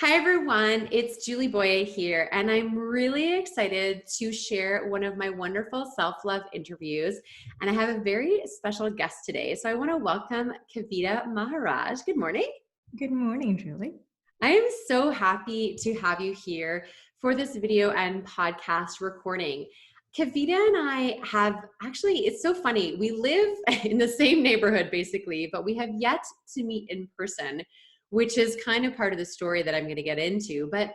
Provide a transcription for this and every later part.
Hi everyone, it's Julie Boye here, and I'm really excited to share one of my wonderful self-love interviews. And I have a very special guest today. So I want to welcome Kavita Maharaj. Good morning. Good morning, Julie. I am so happy to have you here for this video and podcast recording. Kavita and I have actually, it's so funny. We live in the same neighborhood basically, but we have yet to meet in person, which is kind of part of the story that I'm going to get into. But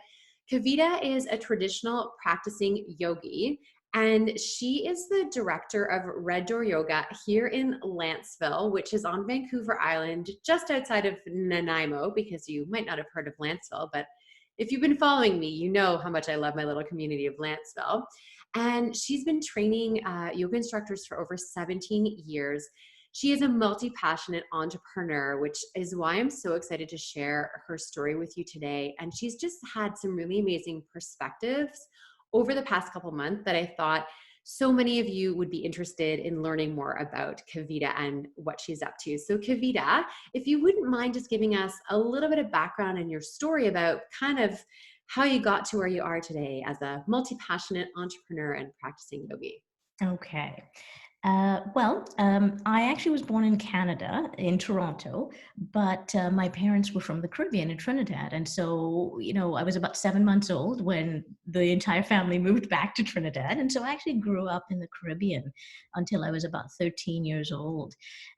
Kavita is a traditional practicing yogi, and she is the director of Red Door Yoga here in Lanceville, which is on Vancouver Island, just outside of Nanaimo, because you might not have heard of Lanceville, but if you've been following me, you know how much I love my little community of Lanceville. And she's been training yoga instructors for over 17 years. She is a multi-passionate entrepreneur, which is why I'm so excited to share her story with you today. And she's just had some really amazing perspectives over the past couple months that I thought so many of you would be interested in learning more about Kavita and what she's up to. So Kavita, if you wouldn't mind just giving us a little bit of background in your story about kind of how you got to where you are today as a multi-passionate entrepreneur and practicing yogi. Okay. I actually was born in Canada, in Toronto, but my parents were from the Caribbean in Trinidad. And so, I was about 7 months old when the entire family moved back to Trinidad. And so I actually grew up in the Caribbean until I was about 13 years old.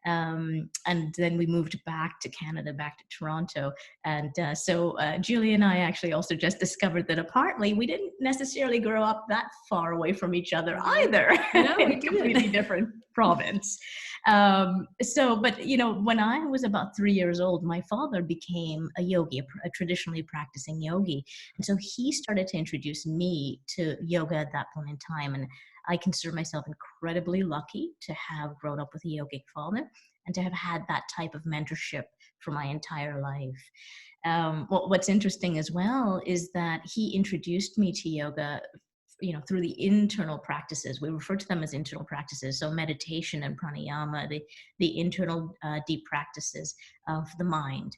And then we moved back to Canada, back to Toronto. And so Julie and I actually also just discovered that apparently we didn't necessarily grow up that far away from each other either. No, we in a completely didn't. different province. But when I was about 3 years old, my father became a yogi, a traditionally practicing yogi. And so he started to introduce me to yoga at that point in time. And I consider myself incredibly lucky to have grown up with a yogic father and to have had that type of mentorship for my entire life. What's interesting as well is that he introduced me to yoga through the internal practices. We refer to them as internal practices. So meditation and pranayama, the internal deep practices of the mind.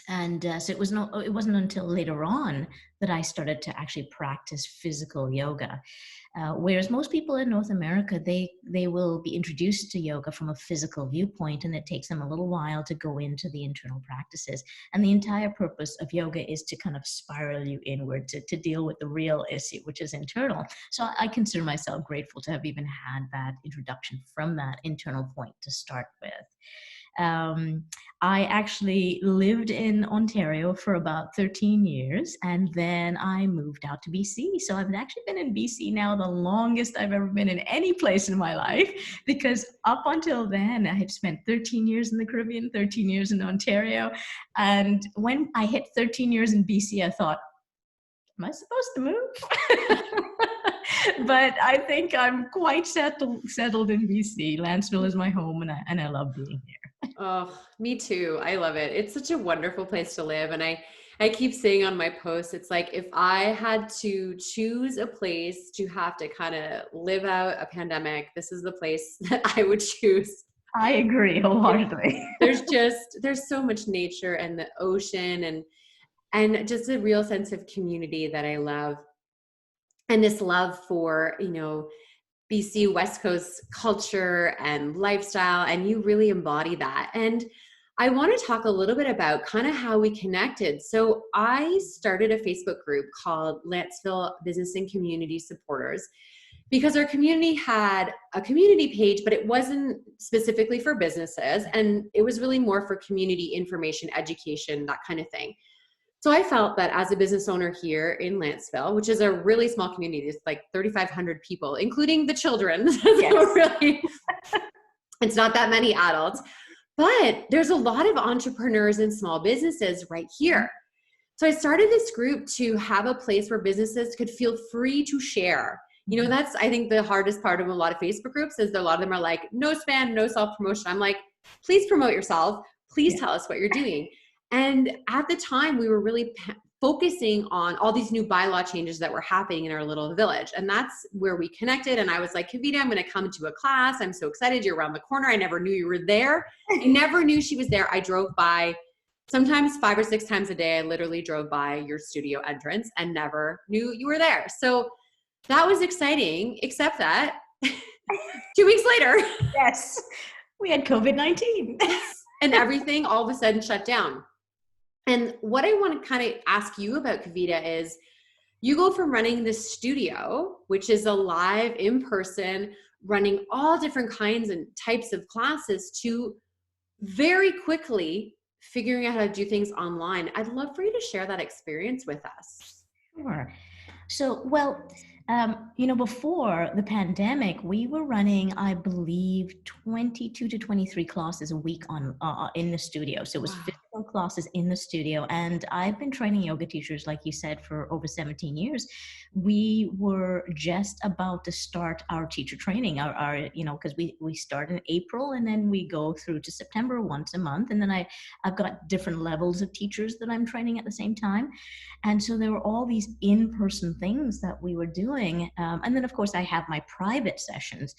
And so it wasn't until later on that I started to actually practice physical yoga. Whereas most people in North America, they will be introduced to yoga from a physical viewpoint, and it takes them a little while to go into the internal practices. And the entire purpose of yoga is to kind of spiral you inward, to deal with the real issue, which is internal. So I consider myself grateful to have even had that introduction from that internal point to start with. I actually lived in Ontario for about 13 years, and then I moved out to BC. So I've actually been in BC now the longest I've ever been in any place in my life, because up until then, I had spent 13 years in the Caribbean, 13 years in Ontario. And when I hit 13 years in BC, I thought, am I supposed to move? But I think I'm quite settled in BC. Lanceville is my home, and I love being here. Oh, me too. I love it. It's such a wonderful place to live. And I keep saying on my posts, it's like if I had to choose a place to have to kind of live out a pandemic, this is the place that I would choose. I agree wholeheartedly. There's so much nature and the ocean and just a real sense of community that I love. And this love for, BC West Coast culture and lifestyle, and you really embody that. And I want to talk a little bit about kind of how we connected. So I started a Facebook group called Lanceville Business and Community Supporters because our community had a community page, but it wasn't specifically for businesses. And it was really more for community information, education, that kind of thing. So I felt that as a business owner here in Lanceville, which is a really small community, it's like 3,500 people, including the children. Yes. So really, it's not that many adults, but there's a lot of entrepreneurs and small businesses right here. So I started this group to have a place where businesses could feel free to share. That's, I think, the hardest part of a lot of Facebook groups is that a lot of them are like, no spam, no self-promotion. I'm like, please promote yourself. Please tell us what you're doing. And at the time, we were really focusing on all these new bylaw changes that were happening in our little village. And that's where we connected. And I was like, Kavita, I'm going to come to a class. I'm so excited. You're around the corner. I never knew you were there. I never knew she was there. I drove by sometimes 5 or 6 times a day, I literally drove by your studio entrance and never knew you were there. So that was exciting, except that 2 weeks later, Yes, we had COVID-19. yes, and everything all of a sudden shut down. And what I want to kind of ask you about, Kavita, is you go from running this studio, which is a live in person, running all different kinds and types of classes, to very quickly figuring out how to do things online. I'd love for you to share that experience with us. Sure. So, well, before the pandemic, we were running, I believe, 22 to 23 classes a week on in the studio. So it was Wow. physical classes in the studio. And I've been training yoga teachers, like you said, for over 17 years. We were just about to start our teacher training, because we start in April and then we go through to September once a month. And then I've got different levels of teachers that I'm training at the same time. And so there were all these in-person things that we were doing. And then, of course, I have my private sessions.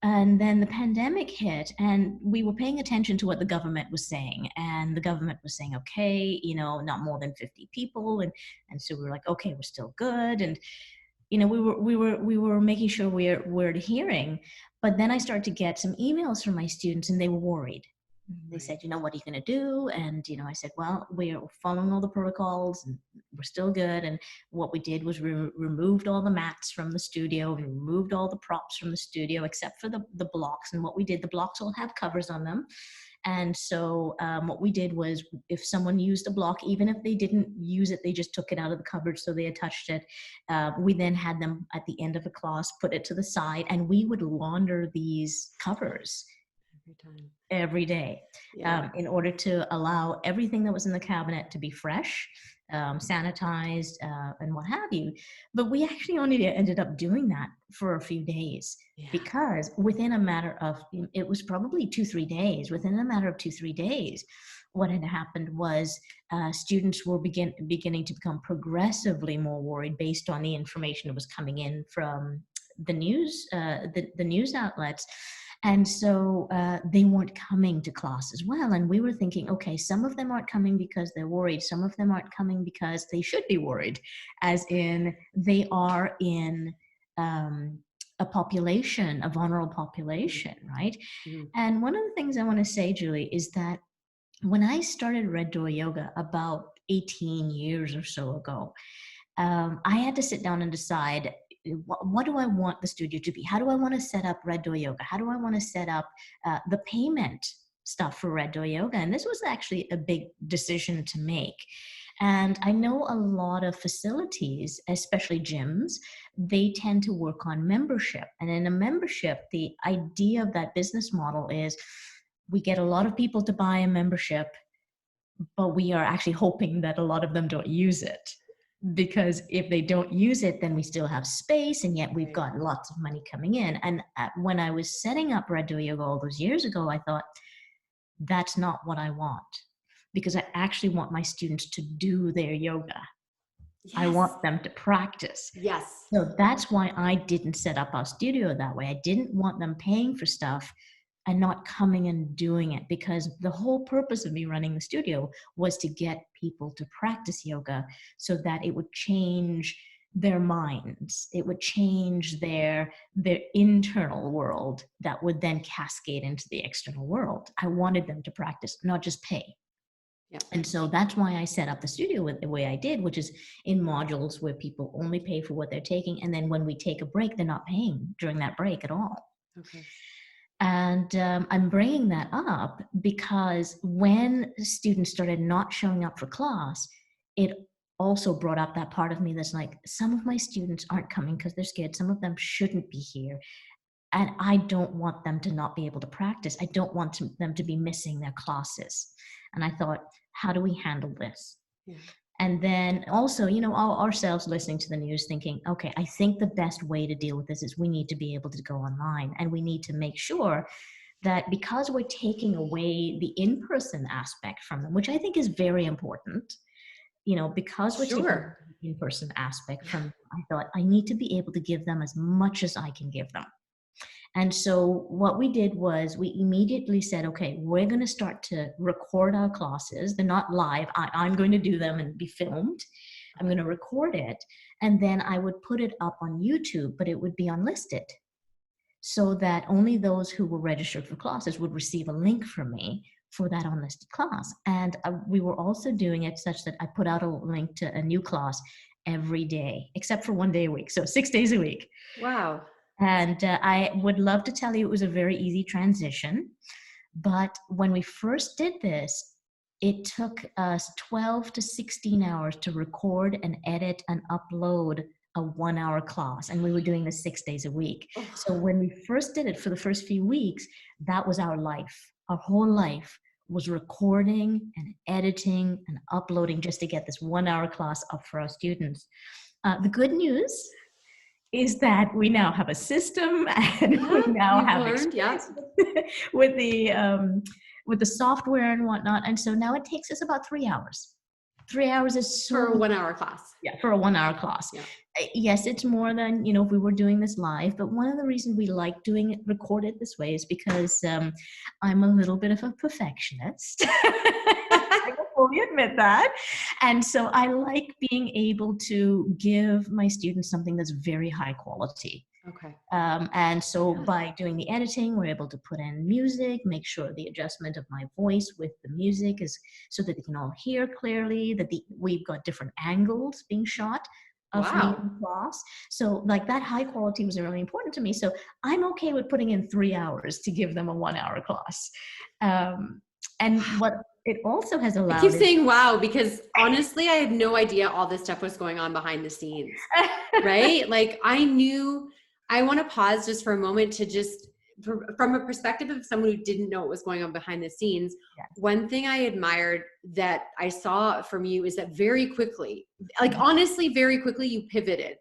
And then the pandemic hit, and we were paying attention to what the government was saying. And the government was saying, okay, not more than 50 people. And so we were like, okay, we're still good. And, we were making sure we're adhering. But then I started to get some emails from my students, and they were worried. They said, what are you going to do? And, I said, well, we're following all the protocols and we're still good. And what we did was we removed all the mats from the studio. We removed all the props from the studio, except for the blocks. And what we did, the blocks all have covers on them. And so what we did was, if someone used a block, even if they didn't use it, they just took it out of the cupboard so they had touched it. We then had them at the end of a class, put it to the side, and we would launder these covers every day, in order to allow everything that was in the cabinet to be fresh, sanitized, and what have you. But we actually only ended up doing that for a few days, because within a matter of, it was probably 2-3 days, within a matter of 2-3 days, what had happened was students were beginning to become progressively more worried based on the information that was coming in from the news, the news outlets. And so they weren't coming to class as well. And we were thinking, okay, some of them aren't coming because they're worried. Some of them aren't coming because they should be worried, as in they are in a population, a vulnerable population, right? Mm-hmm. And one of the things I want to say, Julie, is that when I started Red Door Yoga about 18 years or so ago, I had to sit down and decide, what do I want the studio to be? How do I want to set up Red Door Yoga? How do I want to set up the payment stuff for Red Door Yoga? And this was actually a big decision to make. And I know a lot of facilities, especially gyms, they tend to work on membership. And in a membership, the idea of that business model is we get a lot of people to buy a membership, but we are actually hoping that a lot of them don't use it. Because if they don't use it, then we still have space, and yet we've got lots of money coming in. And when I was setting up Red Door Yoga all those years ago, I thought, that's not what I want, because I actually want my students to do their yoga. Yes. I want them to practice. Yes. So that's why I didn't set up our studio that way. I didn't want them paying for stuff and not coming and doing it, because the whole purpose of me running the studio was to get people to practice yoga so that it would change their minds. It would change their internal world that would then cascade into the external world. I wanted them to practice, not just pay. Yep. And so that's why I set up the studio the way I did, which is in modules where people only pay for what they're taking. And then when we take a break, they're not paying during that break at all. Okay. And I'm bringing that up because when students started not showing up for class, it also brought up that part of me that's like, some of my students aren't coming because they're scared. Some of them shouldn't be here. And I don't want them to not be able to practice. I don't want them to be missing their classes. And I thought, how do we handle this? Yeah. And then also, ourselves listening to the news thinking, okay, I think the best way to deal with this is we need to be able to go online, and we need to make sure that because we're taking away the in-person aspect from them, which I think is very important, because we're taking the in-person aspect from them, I thought I need to be able to give them as much as I can give them. And so what we did was we immediately said, okay, we're going to start to record our classes. They're not live. I'm going to do them and be filmed. I'm going to record it. And then I would put it up on YouTube, but it would be unlisted, so that only those who were registered for classes would receive a link from me for that unlisted class. And we were also doing it such that I put out a link to a new class every day, except for 1 day a week. So 6 days a week. Wow. And I would love to tell you it was a very easy transition. But when we first did this, it took us 12 to 16 hours to record and edit and upload a 1 hour class. And we were doing this 6 days a week. So when we first did it for the first few weeks, that was our life. Our whole life was recording and editing and uploading just to get this 1 hour class up for our students. The good news is that we now have a system, and we now have experience with the software and whatnot. And so now it takes us about 3 hours. 3 hours is for a 1 hour class. Yeah, for a 1 hour class. Yeah. Yes, it's more than, if we were doing this live, but one of the reasons we like doing it recorded this way is because I'm a little bit of a perfectionist. I will fully admit that. And so I like being able to give my students something that's very high quality. Okay. And so by doing the editing, we're able to put in music, make sure the adjustment of my voice with the music is so that they can all hear clearly, that we've got different angles being shot of me in class. So like that high quality was really important to me. So I'm okay with putting in 3 hours to give them a 1 hour class. And what it also has allowed. I keep saying wow, because honestly, I had no idea all this stuff was going on behind the scenes, right? Like I want to pause just for a moment to just, from a perspective of someone who didn't know what was going on behind the scenes. Yes. One thing I admired that I saw from you is that very quickly, like honestly, very quickly you pivoted.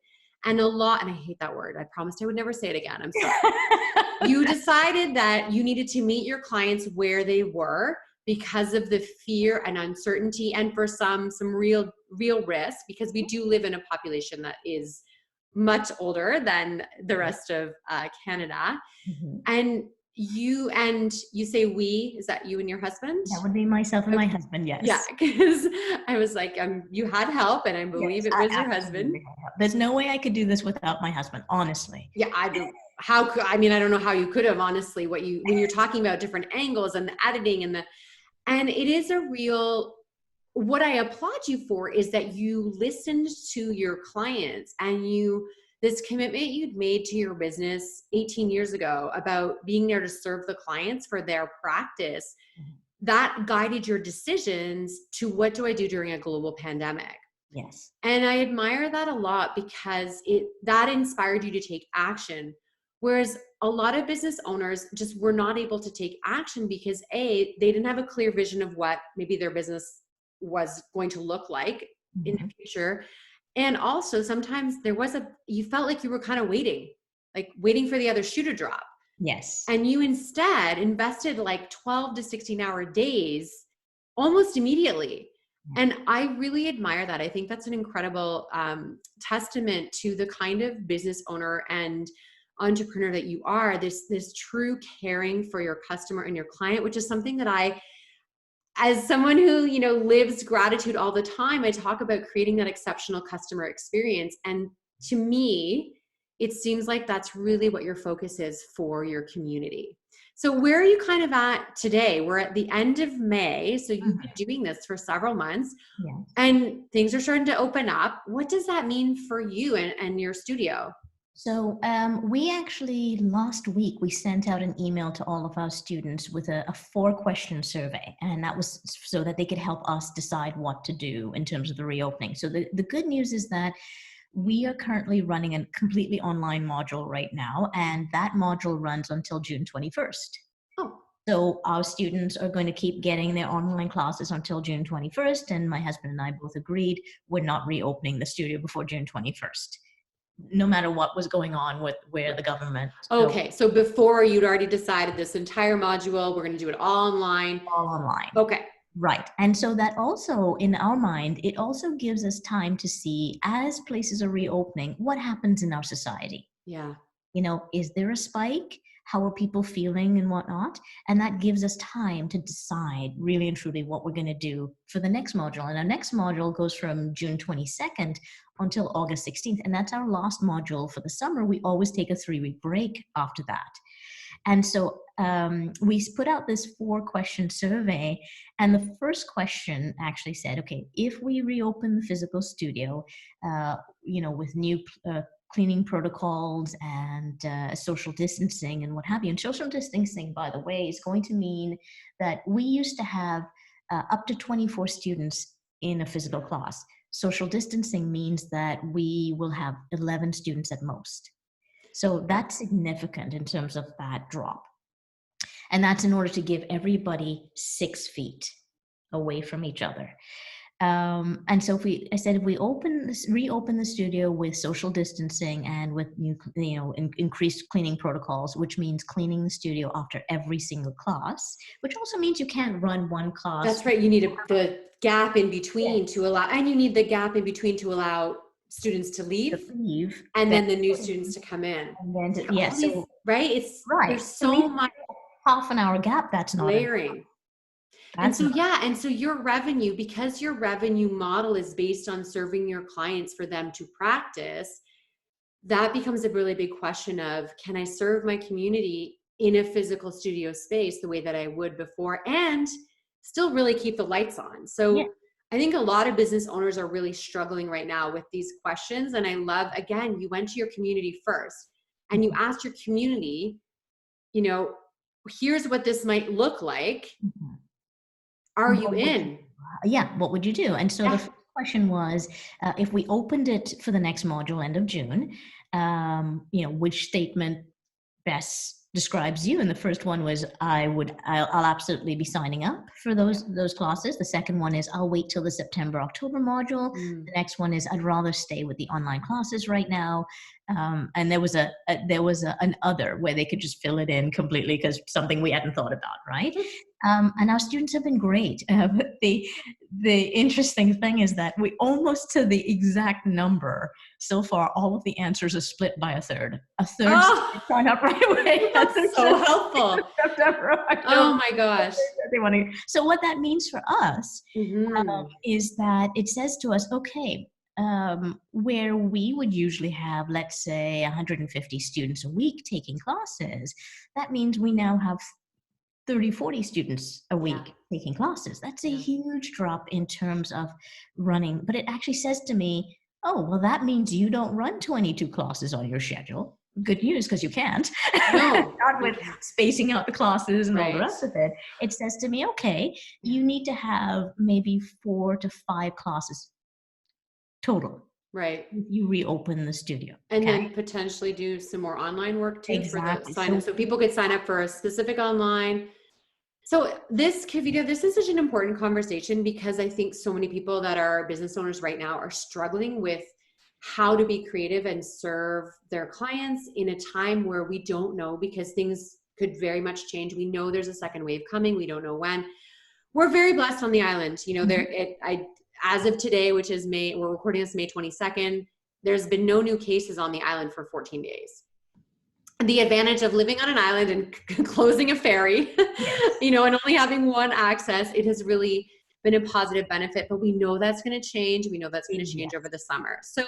And I hate that word. I promised I would never say it again. I'm sorry. You decided that you needed to meet your clients where they were because of the fear and uncertainty, and for some real risk, because we do live in a population that is much older than the rest of Canada. Mm-hmm. And you say we, is that you and your husband? That would be myself and my husband, yes. Yeah, because I was like, you had help, and I believe it was your husband. There's no way I could do this without my husband, honestly. Yeah, I don't know how you could have, honestly, when you're talking about different angles and the editing and it is a real, what I applaud you for is that you listened to your clients, and this commitment you'd made to your business 18 years ago about being there to serve the clients for their practice, that guided your decisions to what do I do during a global pandemic? Yes. And I admire that a lot because that inspired you to take action. Whereas a lot of business owners just were not able to take action because they didn't have a clear vision of what maybe their business was going to look like in the future. And also sometimes you felt like you were kind of waiting for the other shoe to drop. Yes. And you instead invested like 12 to 16 hour days almost immediately. And I really admire that. I think that's an incredible testament to the kind of business owner and entrepreneur that you are, this true caring for your customer and your client, which is something that I, as someone who, lives gratitude all the time, I talk about creating that exceptional customer experience. And to me, it seems like that's really what your focus is for your community. So where are you kind of at today? We're at the end of May. So you've been doing this for several months, and things are starting to open up. What does that mean for you and your studio? So we actually, last week, we sent out an email to all of our students with a 4-question survey. And that was so that they could help us decide what to do in terms of the reopening. So the good news is that we are currently running a completely online module right now. And that module runs until June 21st. Oh. So our students are going to keep getting their online classes until June 21st. And my husband and I both agreed we're not reopening the studio before June 21st. No matter what was going on with where the government. Okay. So before, you'd already decided this entire module, we're going to do it all online. All online. Okay. Right. And so that also, in our mind, it also gives us time to see, as places are reopening, what happens in our society. Yeah. is there a spike? How are people feeling and whatnot? And that gives us time to decide really and truly what we're going to do for the next module. And our next module goes from June 22nd until August 16th. And that's our last module for the summer. We always take a 3-week break after that. And so we put out this 4-question survey, and the first question actually said, okay, if we reopen the physical studio, with new cleaning protocols and social distancing and what have you. And social distancing, by the way, is going to mean that we used to have up to 24 students in a physical class. Social distancing means that we will have 11 students at most. So that's significant in terms of that drop. And that's in order to give everybody 6 feet away from each other. And so if we reopen the studio with social distancing and with new, increased cleaning protocols, which means cleaning the studio after every single class, which also means you can't run one class. That's right. You need the gap in between to allow, and you need the gap in between to allow students to leave and then the new students to come in. And then right? It's right. There's so much half an hour gap. That's not layering. And so your revenue, because your revenue model is based on serving your clients for them to practice, that becomes a really big question of, can I serve my community in a physical studio space the way that I would before and still really keep the lights on? So I think a lot of business owners are really struggling right now with these questions. And I love, again, you went to your community first and you asked your community, here's what this might look like. Are you in? What would you do? And so the first question was, if we opened it for the next module, end of June, which statement best describes you? And the first one was, I'll absolutely be signing up for those classes. The second one is, I'll wait till the September, October module. The next one is, I'd rather stay with the online classes right now. And there was an other where they could just fill it in completely because something we hadn't thought about, right? And our students have been great. But the interesting thing is that we almost to the exact number so far, all of the answers are split by a third. A third sign up right away. That's so helpful. Oh my gosh. So what that means for us is that it says to us, okay, where we would usually have, let's say, 150 students a week taking classes, that means we now have 30, 40 students a week taking classes. That's a huge drop in terms of running. But it actually says to me, oh, well, that means you don't run 22 classes on your schedule. Good news, because you can't. No. Not with spacing out the classes and all the rest of it. It says to me, okay, you need to have maybe 4 to 5 classes total. Right. You reopen the studio. And then potentially do some more online work too for the sign up. So people could sign up for a specific online. So Kavita, this is such an important conversation because I think so many people that are business owners right now are struggling with how to be creative and serve their clients in a time where we don't know, because things could very much change. We know there's a second wave coming. We don't know when. We're very blessed on the island. As of today, which is we're recording this May 22nd, there's been no new cases on the island for 14 days. The advantage of living on an island and closing a ferry, and only having one access, it has really been a positive benefit, but we know that's going to change. We know that's going to change over the summer. So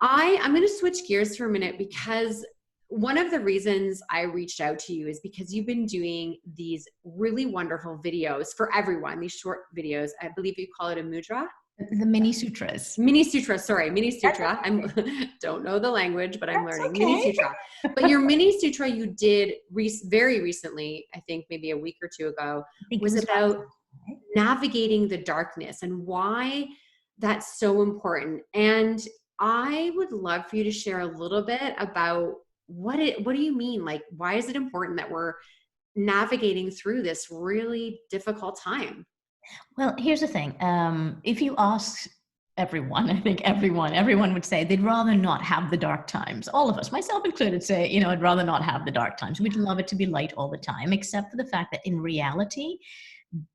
I'm going to switch gears for a minute, because one of the reasons I reached out to you is because you've been doing these really wonderful videos for everyone, these short videos. I believe you call it a mudra. The mini sutras. Mini sutra. I don't know the language, but I'm learning. Okay. Mini sutra. But your mini sutra you did very recently, I think maybe a week or two ago, was about navigating the darkness and why that's so important. And I would love for you to share a little bit about what do you mean? Like, why is it important that we're navigating through this really difficult time? Well, here's the thing. If you ask everyone, I think everyone would say they'd rather not have the dark times. All of us, myself included, say, I'd rather not have the dark times. We'd love it to be light all the time, except for the fact that in reality,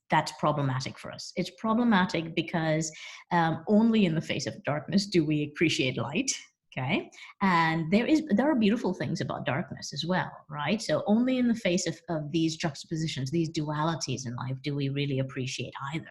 that's problematic for us. It's problematic because only in the face of darkness do we appreciate light. Okay. And there are beautiful things about darkness as well, right? So only in the face of these juxtapositions, these dualities in life, do we really appreciate either.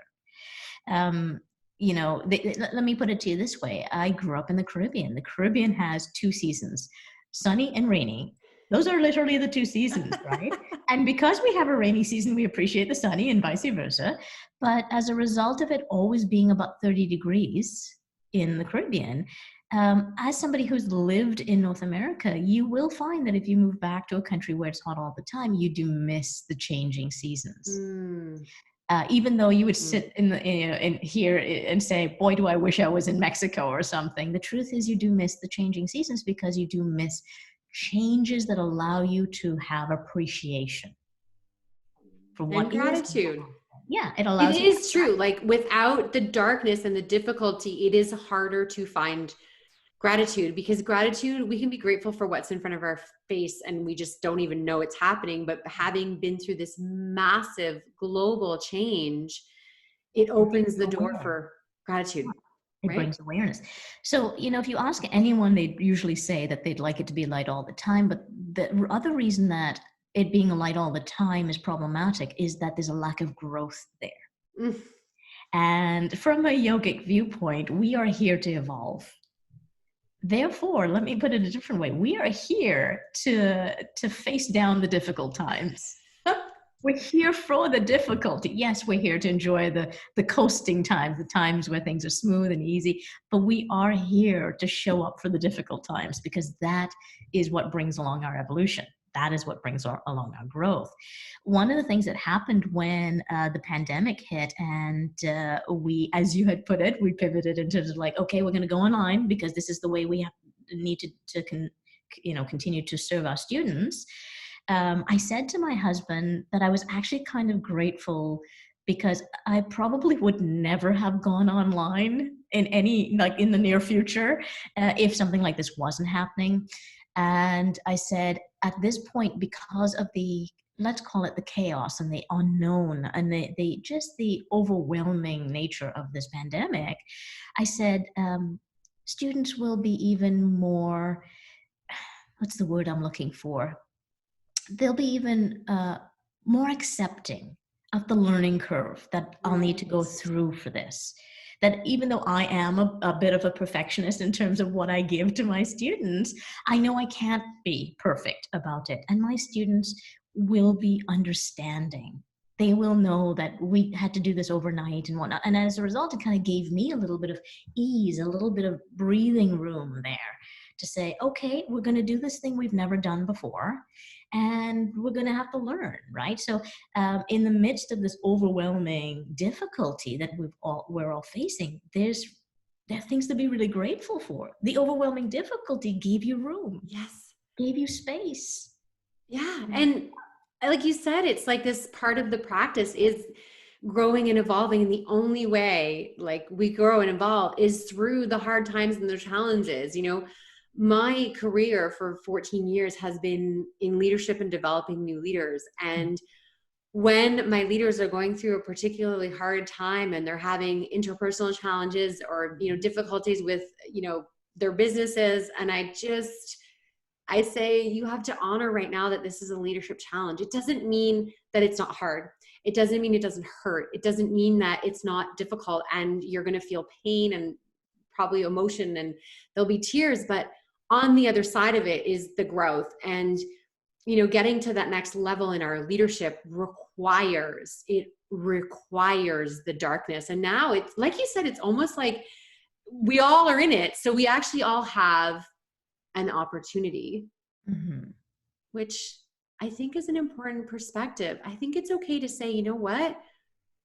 Um, let me put it to you this way. I grew up in the Caribbean. The Caribbean has two seasons, sunny and rainy. Those are literally the two seasons, right? And because we have a rainy season, we appreciate the sunny and vice versa. But as a result of it always being about 30 degrees in the Caribbean, as somebody who's lived in North America, you will find that if you move back to a country where it's hot all the time, you do miss the changing seasons. Mm. Even though you would sit in here and say, boy, do I wish I was in Mexico or something. The truth is you do miss the changing seasons because you do miss changes that allow you to have appreciation for what And gratitude. Yeah, it allows It is true. Like without the darkness and the difficulty, it is harder to find gratitude, because gratitude, we can be grateful for what's in front of our face and we just don't even know it's happening. But having been through this massive global change, it opens the door for gratitude. It brings awareness. So, if you ask anyone, they'd usually say that they'd like it to be light all the time. But the other reason that it being a light all the time is problematic is that there's a lack of growth there. And from a yogic viewpoint, we are here to evolve. Therefore, let me put it a different way. We are here to face down the difficult times. We're here for the difficulty. Yes, we're here to enjoy the coasting times, the times where things are smooth and easy, but we are here to show up for the difficult times because that is what brings along our evolution. That is what brings along our growth. One of the things that happened when the pandemic hit and we, as you had put it, we pivoted into like, okay, we're going to go online because this is the way we need to continue to serve our students. I said to my husband that I was actually kind of grateful because I probably would never have gone online in the near future if something like this wasn't happening. And I said, at this point, because of let's call it the chaos and the unknown and the overwhelming nature of this pandemic, I said, students will be even more, what's the word I'm looking for? They'll be even more accepting of the learning curve that I'll need to go through for this. That even though I am a bit of a perfectionist in terms of what I give to my students, I know I can't be perfect about it. And my students will be understanding. They will know that we had to do this overnight and whatnot. And as a result, it kind of gave me a little bit of ease, a little bit of breathing room there to say, okay, we're going to do this thing we've never done before. And we're going to have to learn, right? So in the midst of this overwhelming difficulty that we're all facing, there are things to be really grateful for. The overwhelming difficulty gave you room. Yes. Gave you space. Yeah. And like you said, it's like this part of the practice is growing and evolving. And the only way like we grow and evolve is through the hard times and the challenges. My career for 14 years has been in leadership and developing new leaders. And when my leaders are going through a particularly hard time and they're having interpersonal challenges or, difficulties with, their businesses, and I say, you have to honor right now that this is a leadership challenge. It doesn't mean that it's not hard. It doesn't mean it doesn't hurt. It doesn't mean that it's not difficult and you're going to feel pain and probably emotion and there'll be tears, but on the other side of it is the growth. And, getting to that next level in our leadership requires the darkness. And now it's like you said, it's almost like we all are in it. So we actually all have an opportunity, which I think is an important perspective. I think it's okay to say, you know what?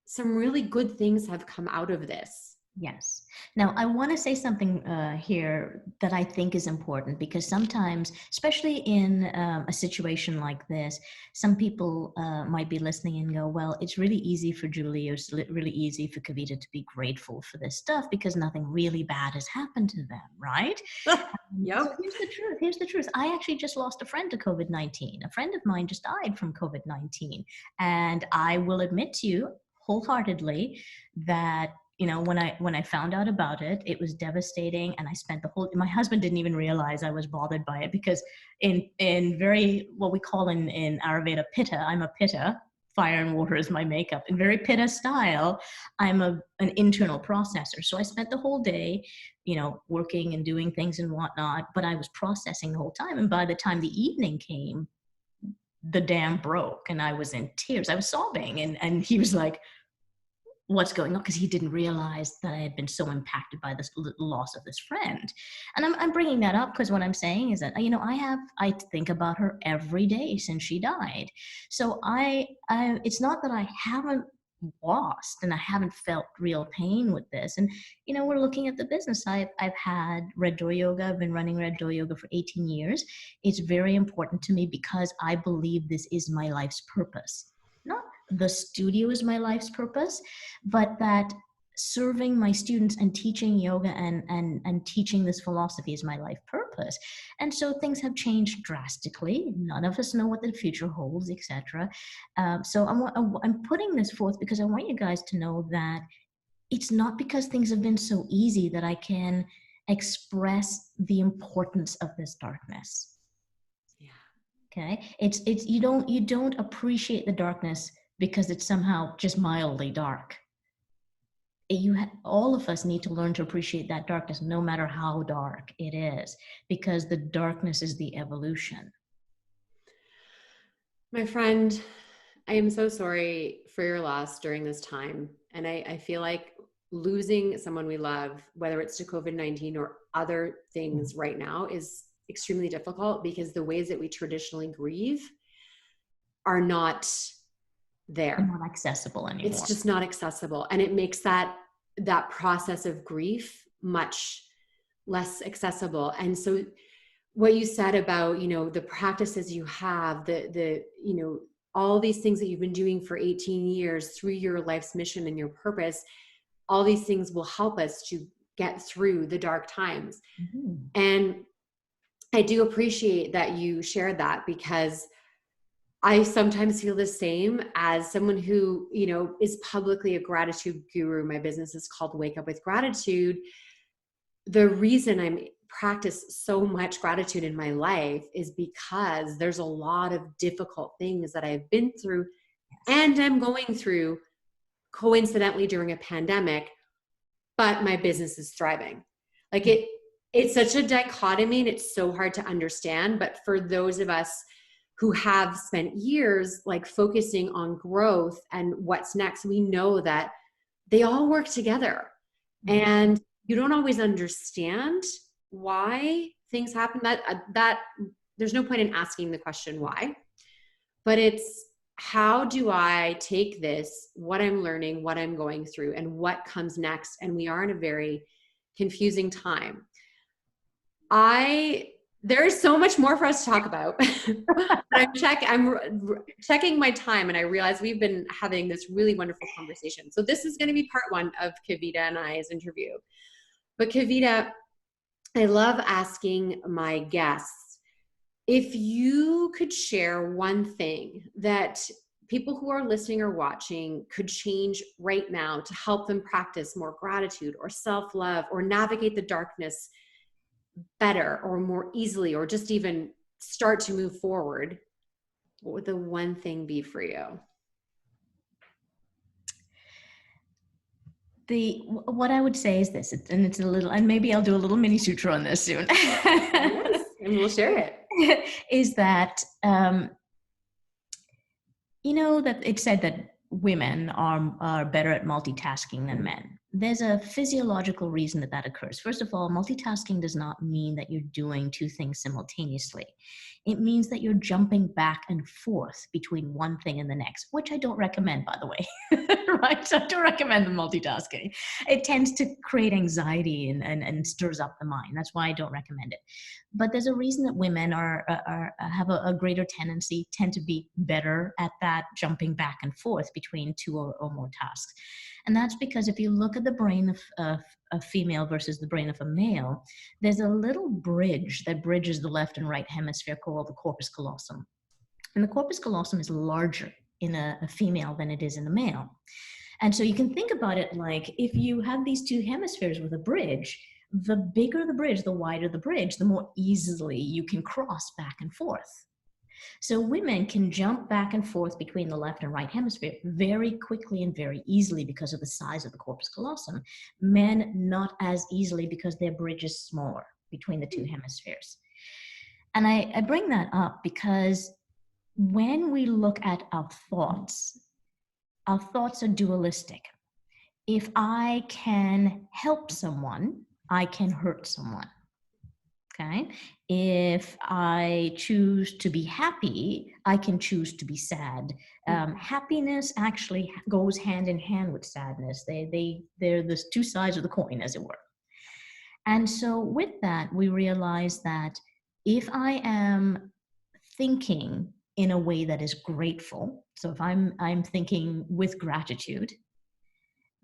Some really good things have come out of this. Yes. Now, I want to say something here that I think is important because sometimes, especially in a situation like this, some people might be listening and go, well, it's really easy for Julie, or it's really easy for Kavita to be grateful for this stuff because nothing really bad has happened to them, right? Yep. So here's the truth. I actually just lost a friend to COVID-19. A friend of mine just died from COVID-19. And I will admit to you wholeheartedly that when I found out about it, it was devastating, and I spent my husband didn't even realize I was bothered by it, because in very, what we call in Ayurveda, pitta, I'm a pitta, fire and water is my makeup. In very pitta style, I'm an internal processor. So I spent the whole day, working and doing things and whatnot, but I was processing the whole time. And by the time the evening came, the dam broke and I was in tears. I was sobbing, and he was like, what's going on? Because he didn't realize that I had been so impacted by this loss of this friend. And I'm bringing that up because what I'm saying is that, I think about her every day since she died. So I it's not that I haven't lost and I haven't felt real pain with this. And, we're looking at the business. I've had Red Door Yoga. I've been running Red Door Yoga for 18 years. It's very important to me because I believe this is my life's purpose. Not the studio is my life's purpose, but that serving my students and teaching yoga and teaching this philosophy is my life purpose. And so things have changed drastically. None of us know what the future holds, etc. So I'm putting this forth because I want you guys to know that it's not because things have been so easy that I can express the importance of this darkness. Okay, it's you don't appreciate the darkness because it's somehow just mildly dark. All of us need to learn to appreciate that darkness, no matter how dark it is, because the darkness is the evolution. My friend, I am so sorry for your loss during this time, and I feel like losing someone we love, whether it's to COVID-19 or other things right now, is extremely difficult because the ways that we traditionally grieve are not there. They're not accessible anymore. It's just not accessible. And it makes that process of grief much less accessible. And so what you said about, the practices you have, all these things that you've been doing for 18 years through your life's mission and your purpose, all these things will help us to get through the dark times. Mm-hmm. And I do appreciate that you shared that, because I sometimes feel the same as someone who, is publicly a gratitude guru. My business is called Wake Up with Gratitude. The reason I practice so much gratitude in my life is because there's a lot of difficult things that I've been through and I'm going through coincidentally during a pandemic, but my business is thriving. Like it's such a dichotomy and it's so hard to understand. But for those of us who have spent years like focusing on growth and what's next, we know that they all work together. Mm-hmm. And you don't always understand why things happen. That there's no point in asking the question why, but it's how do I take this, what I'm learning, what I'm going through, and what comes next. And we are in a very confusing time. There's so much more for us to talk about. But I'm checking my time, and I realize we've been having this really wonderful conversation. So this is going to be part one of Kavita and I's interview. But Kavita, I love asking my guests if you could share one thing that people who are listening or watching could change right now to help them practice more gratitude or self-love or navigate the darkness better or more easily, or just even start to move forward, what would the one thing be for you? What I would say is this, and it's a little, and maybe I'll do a little mini sutra on this soon. Yes, and we'll share it. Is that, that it said that women are better at multitasking than men. There's a physiological reason that occurs. First of all, multitasking does not mean that you're doing two things simultaneously. It means that you're jumping back and forth between one thing and the next, which I don't recommend, by the way. Right? So I don't recommend the multitasking. It tends to create anxiety and stirs up the mind. That's why I don't recommend it. But there's a reason that women have a greater tendency, tend to be better at that jumping back and forth between two or more tasks. And that's because if you look at the brain of a female versus the brain of a male, there's a little bridge that bridges the left and right hemisphere called the corpus callosum. And the corpus callosum is larger in a female than it is in a male. And so you can think about it like if you have these two hemispheres with a bridge, the bigger the bridge, the wider the bridge, the more easily you can cross back and forth. So women can jump back and forth between the left and right hemisphere very quickly and very easily because of the size of the corpus callosum. Men not as easily because their bridge is smaller between the two hemispheres. And I bring that up because when we look at our thoughts are dualistic. If I can help someone, I can hurt someone. Okay. If I choose to be happy, I can choose to be sad. Happiness actually goes hand in hand with sadness. They're the two sides of the coin, as it were. And so with that, we realize that if I am thinking in a way that is grateful, so if I'm thinking with gratitude,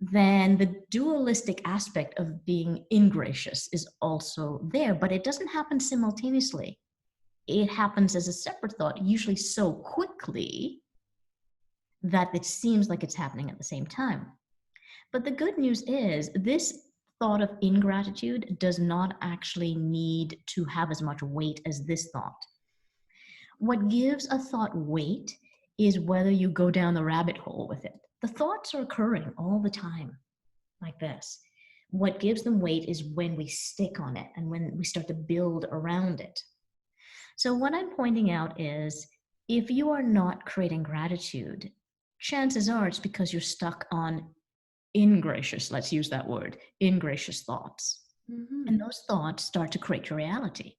then the dualistic aspect of being ingracious is also there, but it doesn't happen simultaneously. It happens as a separate thought, usually so quickly that it seems like it's happening at the same time. But the good news is this thought of ingratitude does not actually need to have as much weight as this thought. What gives a thought weight is whether you go down the rabbit hole with it. The thoughts are occurring all the time like this. What gives them weight is when we stick on it and when we start to build around it. So what I'm pointing out is if you are not creating gratitude, chances are it's because you're stuck on ingracious, let's use that word, ingracious thoughts. Mm-hmm. And those thoughts start to create your reality.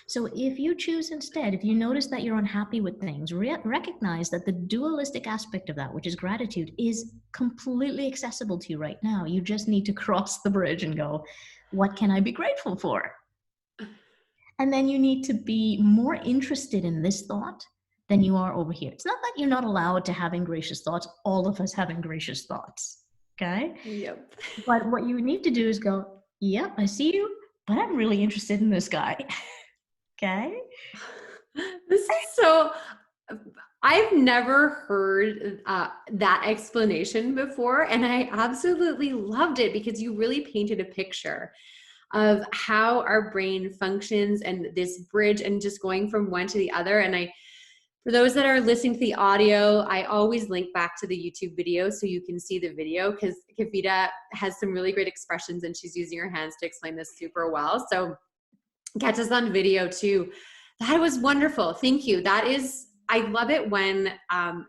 So if you choose instead, if you notice that you're unhappy with things, recognize that the dualistic aspect of that, which is gratitude, is completely accessible to you right now. You just need to cross the bridge and go, what can I be grateful for? And then you need to be more interested in this thought than you are over here. It's not that you're not allowed to have ingracious thoughts. All of us have ingracious thoughts. Okay? Yep. But what you need to do is go, yep, I see you, but I'm really interested in this guy. Okay. This is so, I've never heard that explanation before. And I absolutely loved it because you really painted a picture of how our brain functions and this bridge and just going from one to the other. And for those that are listening to the audio, I always link back to the YouTube video so you can see the video because Kavita has some really great expressions and she's using her hands to explain this super well. So catch us on video too. That was wonderful. Thank you. I love it when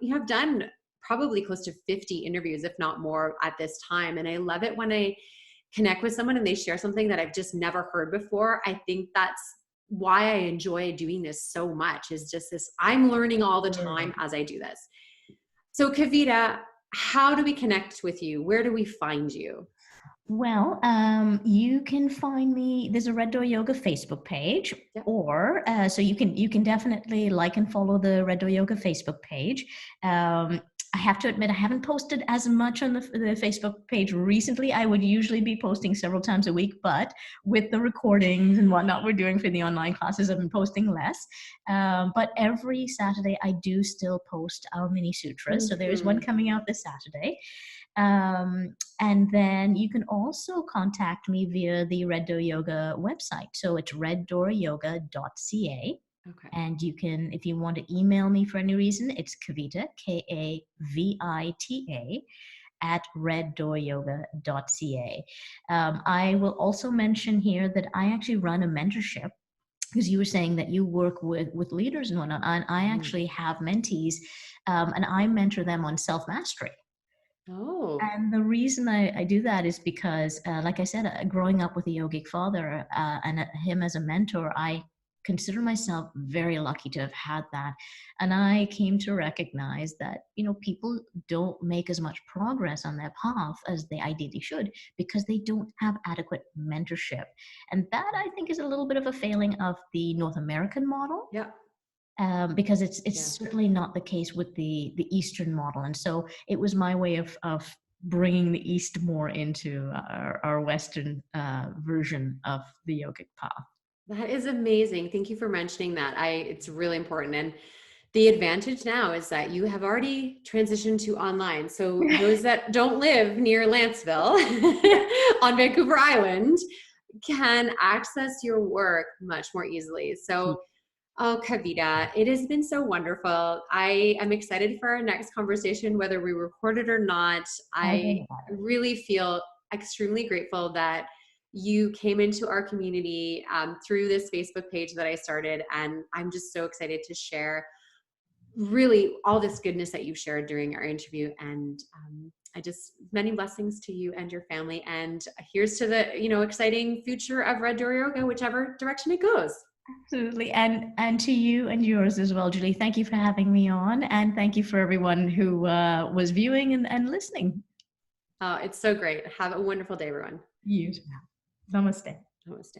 you have done probably close to 50 interviews, if not more at this time. And I love it when I connect with someone and they share something that I've just never heard before. I think that's why I enjoy doing this so much is just this, I'm learning all the time as I do this. So Kavita, how do we connect with you? Where do we find you? Well, you can find me. There's a Red Door Yoga Facebook page, yep. Or so you can definitely like and follow the Red Door Yoga Facebook page. I have to admit, I haven't posted as much on the Facebook page recently. I would usually be posting several times a week, but with the recordings and whatnot we're doing for the online classes, I've been posting less. But every Saturday, I do still post our mini sutras. Mm-hmm. So there's one coming out this Saturday. And then you can also contact me via the Red Door Yoga website. So it's reddooryoga.ca. Okay. And you can, if you want to email me for any reason, it's Kavita, Kavita, at reddooryoga.ca. I will also mention here that I actually run a mentorship because you were saying that you work with leaders and whatnot. And I actually have mentees and I mentor them on self-mastery. Oh. And the reason I do that is because, like I said, growing up with a yogic father and him as a mentor, I consider myself very lucky to have had that. And I came to recognize that, people don't make as much progress on their path as they ideally should because they don't have adequate mentorship. And that, I think, is a little bit of a failing of the North American model. Yeah. Because it's certainly not the case with the Eastern model. And so it was my way of bringing the East more into our Western version of the yogic path. That is amazing. Thank you for mentioning that. It's really important. And The advantage now is that you have already transitioned to online. So those that don't live near Lanceville on Vancouver Island can access your work much more easily. So, oh, Kavita, it has been so wonderful. I am excited for our next conversation, whether we record it or not. I really feel extremely grateful that you came into our community through this Facebook page that I started. And I'm just so excited to share really all this goodness that you've shared during our interview. And I just, many blessings to you and your family. And here's to the, exciting future of Red Door Yoga, whichever direction it goes. Absolutely. And to you and yours as well, Julie. Thank you for having me on. And thank you for everyone who was viewing and listening. It's so great. Have a wonderful day, everyone. You too. Namaste. Namaste.